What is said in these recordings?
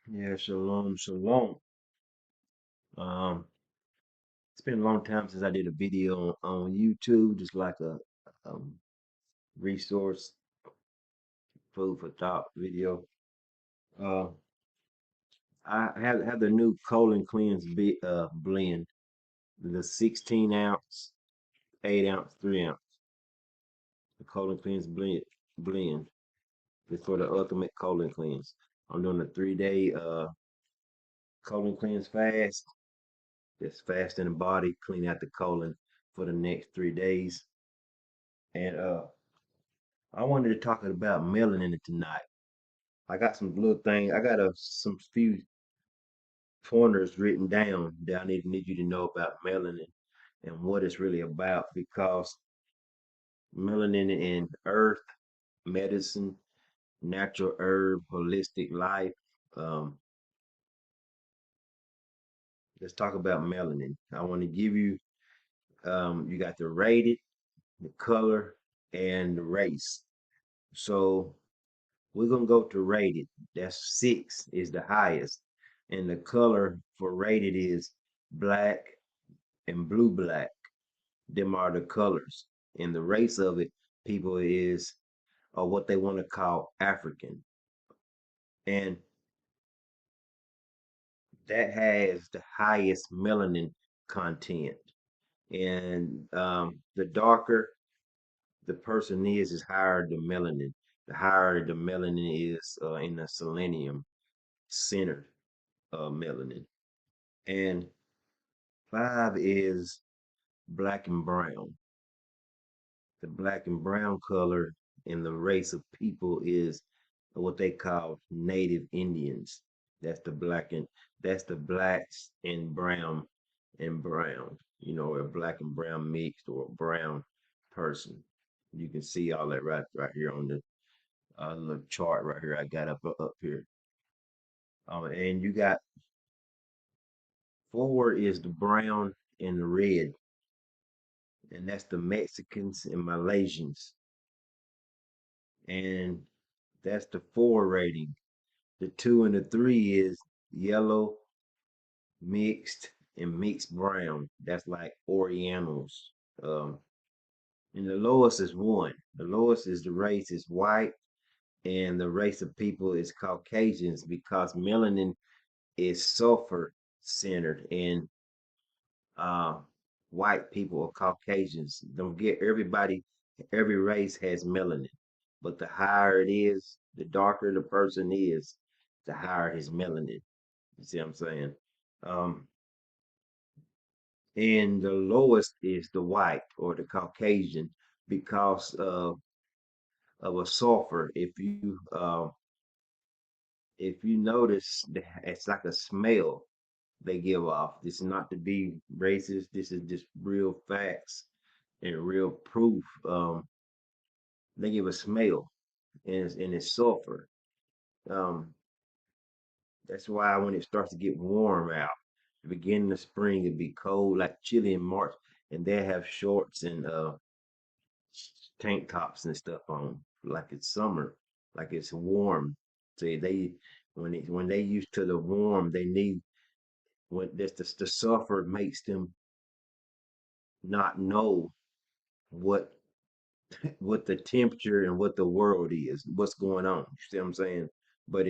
Yeah, shalom, shalom. Um, it's been a long time since I did a video on YouTube, just like a um, resource, food for thought video. Uh, I have the new colon cleanse blend, the 16 ounce, 8 ounce, 3 ounce, the colon cleanse blend. It's for the ultimate colon cleanse. I'm doing a 3 day colon cleanse fast. Just fasting the body, clean out the colon for the next 3 days. And I wanted to talk about melanin tonight. I got some little thing. I got some few pointers written down that I need you to know about melanin and what it's really about because melanin in earth, medicine, natural herb, holistic life. Um, let's talk about melanin. I want to give you you got the rated, the color, and the race. So we're gonna go to rated. That's 6 is the highest. And the color for rated is black and blue black. Them are the colors. And the race of it, people is or what they want to call African. And that has the highest melanin content. And the darker the person is higher the melanin. The higher the melanin is in the selenium centered melanin. And 5 is black and brown. The black and brown color in the race of people is what they call native Indians. That's the black and that's the blacks and brown. A black and brown mixed or a brown person. You can see all that right here on the little chart right here I got up here. And you got 4 is the brown and the red, and that's the Mexicans and Malaysians. And that's the 4 rating. The 2 and the 3 is yellow, mixed, and mixed brown. That's like Orientals. Um, and the lowest is 1. The lowest is the race is white, and the race of people is Caucasians because melanin is sulfur centered, and uh, white people or Caucasians. Don't get everybody, every race has melanin, but the higher it is, the darker the person is, the higher his melanin. You see what I'm saying? Um, and the lowest is the white or the Caucasian because of a sulfur. If you notice, it's like a smell they give off. This is not to be racist. This is just real facts and real proof. They give a smell, and it's sulfur. Um, that's why when it starts to get warm out, the beginning of spring, it'd be cold, like chilly in March, and they have shorts and tank tops and stuff on, like it's summer, like it's warm. So when they used to the warm, they need when this the sulfur makes them not know what what the temperature and what the world is, what's going on. You see what I'm saying? But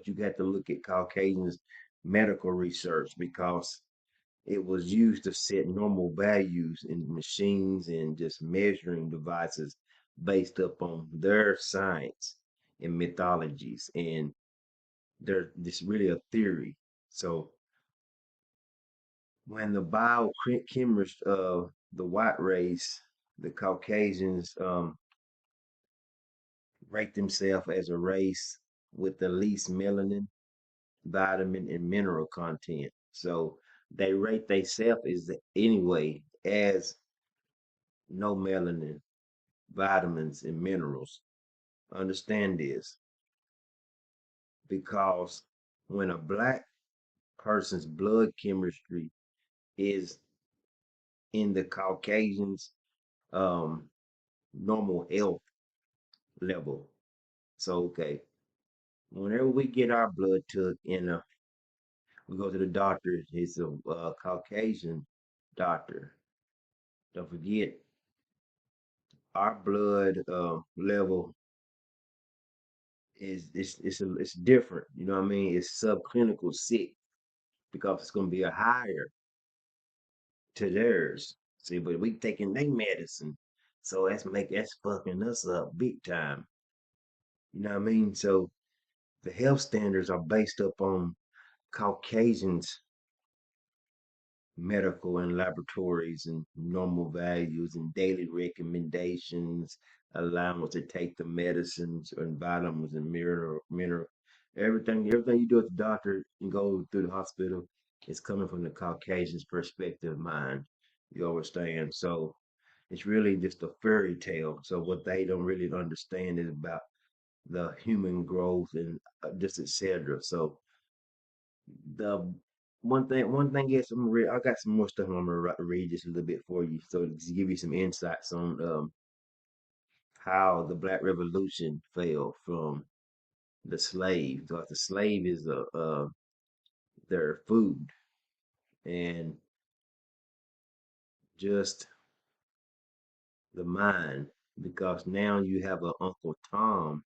you got to look at Caucasians medical research because it was used to set normal values in machines and just measuring devices based upon their science and mythologies, and they're this really a theory. So when the biochemists of the white race, the Caucasians, rate themselves as a race with the least melanin, vitamin, and mineral content. So they rate themselves as anyway as no melanin, vitamins, and minerals. Understand this because when a black person's blood chemistry is in the Caucasian's um, normal health level. So, okay, Whenever we get our blood took, we go to the doctor. He's a Caucasian doctor. Don't forget, our blood level it's different. You know what I mean? It's subclinical sick because it's gonna be a higher to theirs. See, but we taking their medicine, so that's fucking us up big time. You know what I mean? So the health standards are based up on Caucasians medical and laboratories and normal values and daily recommendations, allowance to take the medicines and vitamins and mineral, everything you do at the doctor and go through the hospital is coming from the Caucasian's perspective mind. You understand? So it's really just a fairy tale. So what they don't really understand is about the human growth and just etc. So the one thing is I got some more stuff I'm gonna read just a little bit for you, so to give you some insights on how the Black Revolution fell from the slave. Because the slave is their food and just the mind. Because now you have a Uncle Tom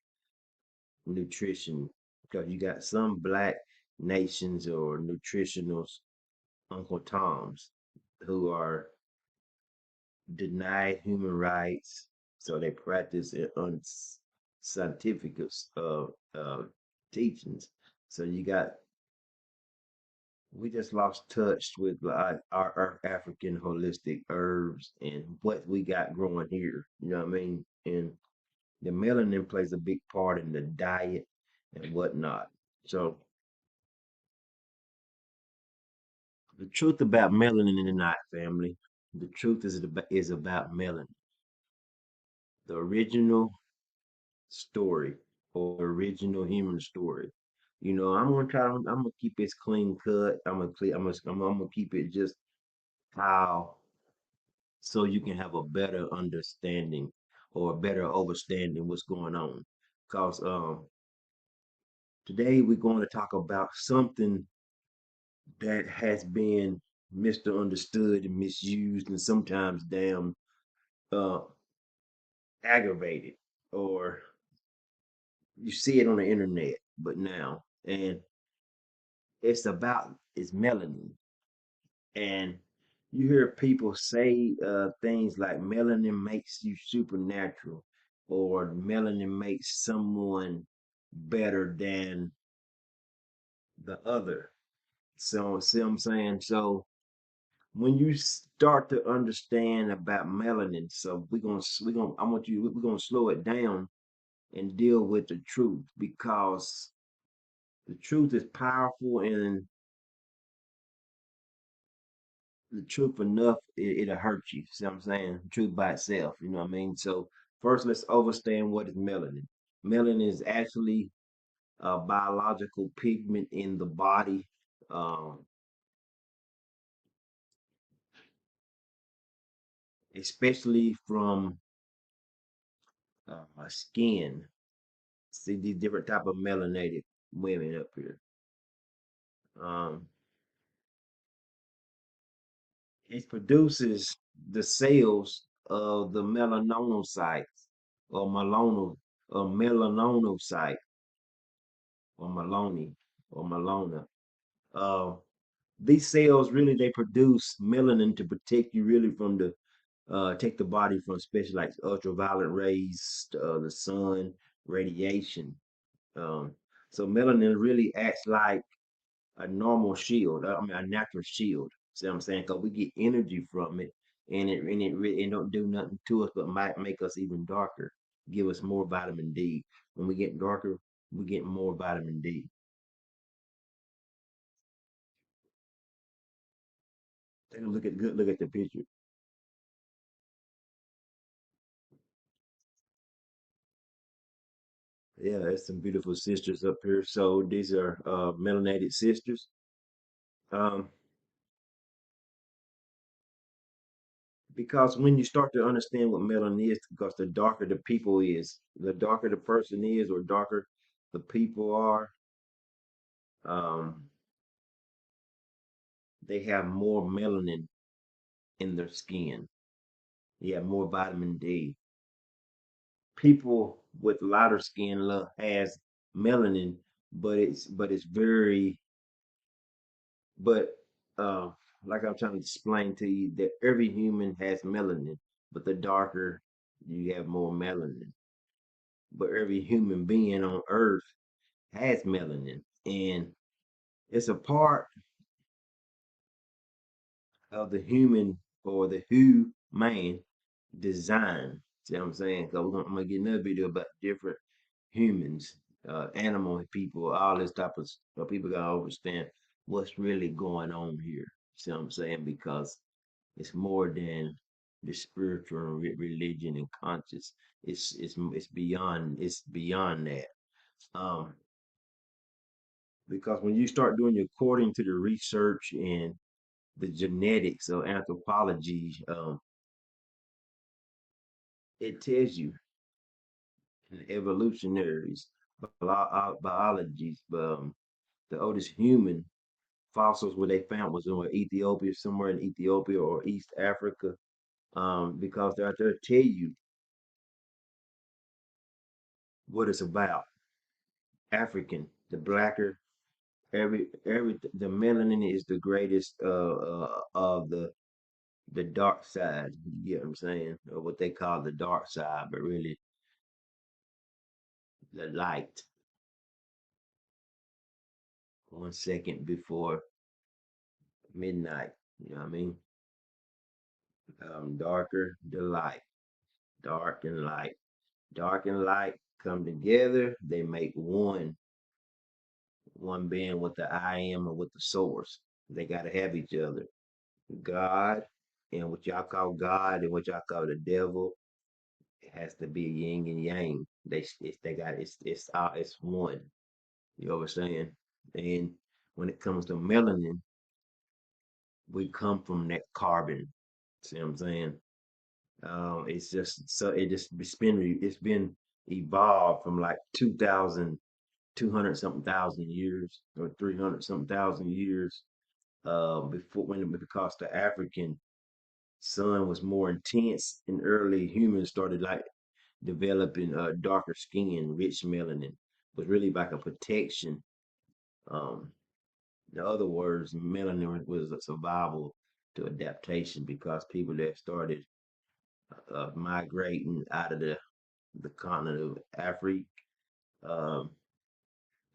nutrition. Because you got some black nations or nutritionals, Uncle Toms, who are denied human rights, so they practice unscientific uh, teachings. So you got we just lost touch with our African holistic herbs and what we got growing here. You know what I mean? And the melanin plays a big part in the diet and whatnot. So the truth about melanin in the night, family. The truth is about melanin, the original story or original human story. I'm gonna keep it clean cut. I'm gonna keep it just how so you can have a better understanding or a better understanding what's going on. Cause today we're going to talk about something that has been misunderstood and misused and sometimes damn uh aggravated or you see it on the internet, but now and it's melanin. And you hear people say things like melanin makes you supernatural or melanin makes someone better than the other. So see what I'm saying? So when you start to understand about melanin, so we're gonna I want you we're gonna slow it down and deal with the truth because the truth is powerful and the truth enough, it'll hurt you. See what I'm saying? Truth by itself, you know what I mean? So first, let's understand what is melanin. Melanin is actually a biological pigment in the body, um, especially from skin. See these different type of melanated women up here. Um, it produces the cells of the melanocytes or melanocyte or Maloney or Malona. Uh, these cells really they produce melanin to protect you really from the take the body from especially like ultraviolet rays, the sun, radiation. Um, so melanin really acts like a normal shield. I mean, a natural shield. See what I'm saying? Because we get energy from it, and it don't do nothing to us, but might make us even darker. Give us more vitamin D. When we get darker, we get more vitamin D. Take a good look at the picture. Yeah, there's some beautiful sisters up here. So these are melanated sisters. Um, because when you start to understand what melanin is, because the darker the people is, the darker the person is, or darker. the people are, um, they have more melanin in their skin. They have more vitamin D. People with lighter skin has melanin, but it's very but uh like I'm trying to explain to you that every human has melanin, but the darker you have more melanin. But every human being on earth has melanin, and it's a part of the human or the who man design. See what I'm saying? Because I'm gonna get another video about different humans, animal people, all this type of stuff. People gotta understand what's really going on here. See what I'm saying? Because it's more than the spiritual and religion and conscious. It's beyond that. Um, because when you start doing according to the research and the genetics of anthropology, it tells you in evolutionaries, biologies, the oldest human fossils where they found was in Ethiopia, somewhere in Ethiopia or East Africa, because they're out there to tell you what it's about. African, the blacker, the melanin is the greatest of the dark side. You get what I'm saying, or what they call the dark side, but really the light. 1 second before midnight. You know what I mean? Darker the light, dark and light, dark and light come together. They make one being with the I am and with the source. They got to have each other. God and what y'all call God and what y'all call the devil, it has to be yin and yang. They got it's one. You know what I'm saying? And when it comes to melanin, we come from that carbon. See what I'm saying? It's just so it's been evolved from like 2,200 something thousand years or 300 something thousand years before when because the African sun was more intense and early humans started like developing darker skin, rich melanin was really like a protection. Um, in other words, melanin was a survival to adaptation because people that started migrating out of the continent of Africa. Um,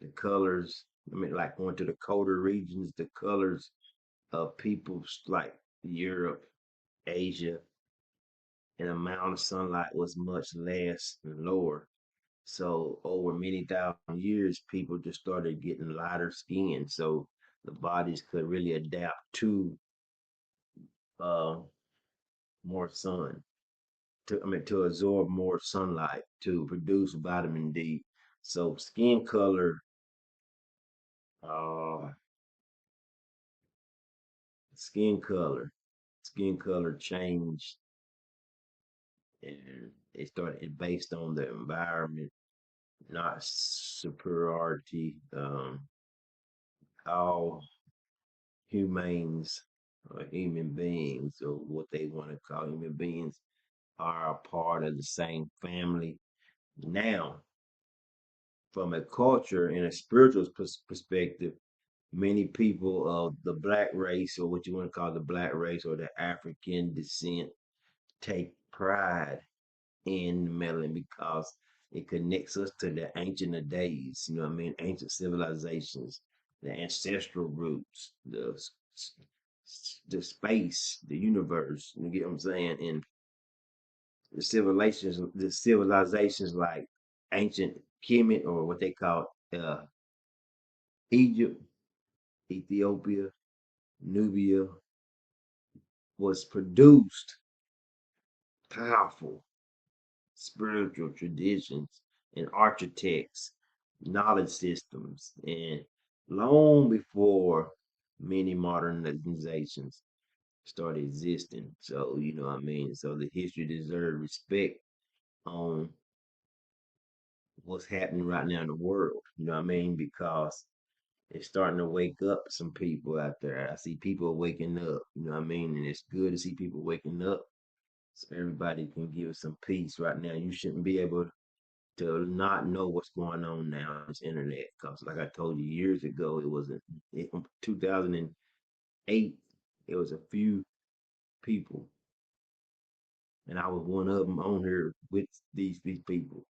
the colors, I mean, like going to the colder regions, the colors of peoples like Europe, Asia, and amount of sunlight was much less and lower. So over many thousand years, people just started getting lighter skin, so the bodies could really adapt to uh, more sun. To absorb more sunlight to produce vitamin D. So uh, skin color, skin color changed, and it based on the environment, not superiority. All humans or human beings, or what they want to call human beings, are a part of the same family. Now, from a culture and a spiritual perspective, many people of the black race, or what you want to call the black race, or the African descent, take pride in melanin because it connects us to the ancient of days. You know what I mean? Ancient civilizations, the ancestral roots, the space, the universe. You get what I'm saying? And the civilizations like ancient Kemet, or what they call Egypt, Ethiopia, Nubia, was produced powerful spiritual traditions and architects, knowledge systems, and long before many modernizations started existing. So, you know what I mean? So the history deserves respect on what's happening right now in the world. You know what I mean? Because it's starting to wake up some people out there. I see people waking up. You know what I mean? And it's good to see people waking up, so everybody can give some peace. Right now, you shouldn't be able to not know what's going on now on this internet. Because, like I told you years ago, it was 2008. It was a few people, and I was one of them on here with these people.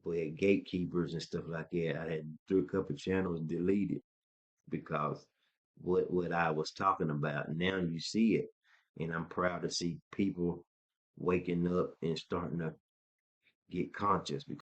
We had gatekeepers and stuff like that. I had threw a couple channels deleted because what I was talking about. Now you see it, and I'm proud to see people waking up and starting to get conscious.